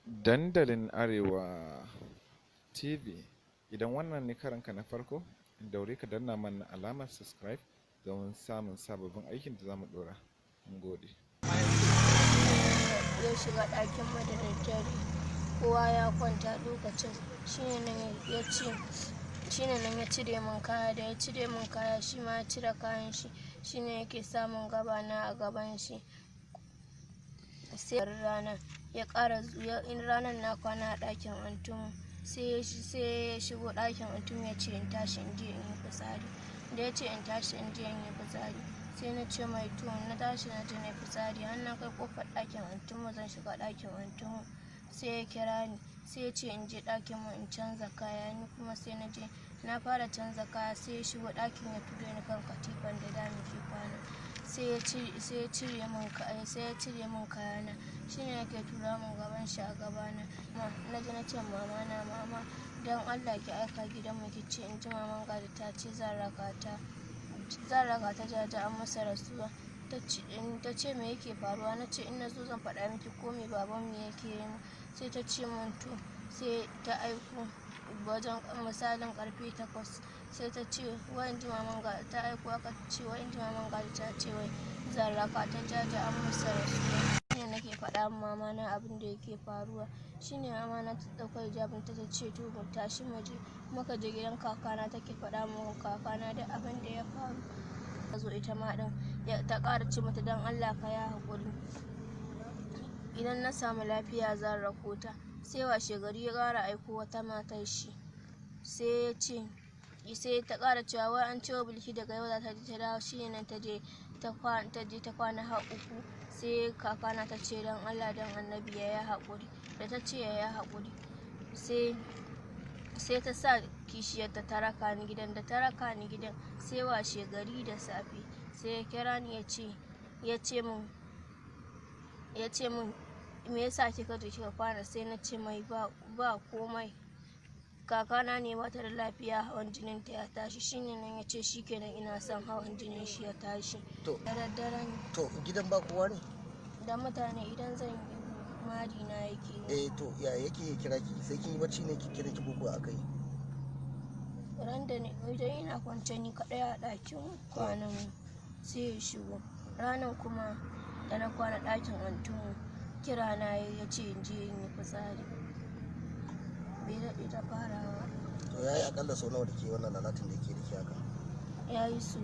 Dandalin Arewa TV. Idan wannan ne karanka na farko, daure ka danna mana alamar subscribe domin samun sababbin aikin da za mu ɗora. Mun gode. Ya shiga ɗakin mu da daddare, kowa ya kwanta lokacin, shine nan ya cire min kaya, da ya cire min kaya shi ma ya cire kayan shi, shine yake samun gabana a gaban shi. Sai ranar ya ƙara in ranar na kwana a ɗakin antumu, sai ya shigo ɗakin antumu ya ce in tashi in je in yi fitsari. Da ya ce in tashi in je in yi fitsari, sai na ce mai to na tashi na je na yi fitsari, har na kai ƙofar ɗakin antumu zan shiga ɗakin antumu, sai ya kira ni, sai ya ce in je ɗakin mu in canza kaya, ni kuma sai na je na fara canza kaya, sai ya shigo ɗakin ya turo ni kan katifan da da muke kwana, sai ya cire min kayana, shine yake tura min gaban shi a gabana. Na je na ce mama don Allah ki aika gidan mu ki ce in ji maman Gadi ta ce zan raka ta jaja an masa rasuwa. Ta ce me yake faruwa, na ce in na zo zan faɗa miki ko me babanmu yake yi mu. Sai ta ce min to, sai ta aiko wajen misalin karfe 8, sai ta ce wai in ji maman Gadi ta aiko aka ce wai in ji maman Gadi ta ce wai zan raka ta jaja an masa rasuwa. Shine nake faɗa min mama na abin da yake faruwa, shine mama na ta ɗauka hijabin ta ce to mu tashi mu je, muka je gidan kakana take faɗa min kakana da abin da ya faru. Ta zo ita ma ɗin ta ƙara ce mata don Allah ka yi haƙuri, idan na samu lafiya zan rako ta. Sai washe gari ya ƙara aiko wata matar shi, sai ta ƙara cewa wai an cewa Bilki daga yau za ta je ta dawo, shine nan ta je ta kwana har 3. sai kakana ta ce don Allah don annabi ya yi haƙuri, da ta ce ya yi haƙuri, sai ta sa kishiyarta ta raka ni gidan, da ta raka ni gidan, sai washe gari da safe sai ya kira ni ya ce min me yasa kika je kika kwana, sai na ce mai ba komai, kakana ne bata da lafiya hawan jinin ta ya tashi, shine nan ya ce shikenan ina son hawan jinin shi ya tashi. Da daddare ne. To gidan ba kowa ne? Da mutane idan zan yi mari na yake. To ya yake kira ki, sai kin yi bacci ne ki kira ki koko akai? Randa ne idan ina kwance ni kaɗai a ɗakin kwanan mu, sai ya shigo. Ranan kuma da na kwana ɗakin antumu, kira na ya ce in je in yi fitsari. Bai daɗe da farawa. To yayi akalla sau nawa da ke wannan lalatin da yake da ke haka? Ya yi su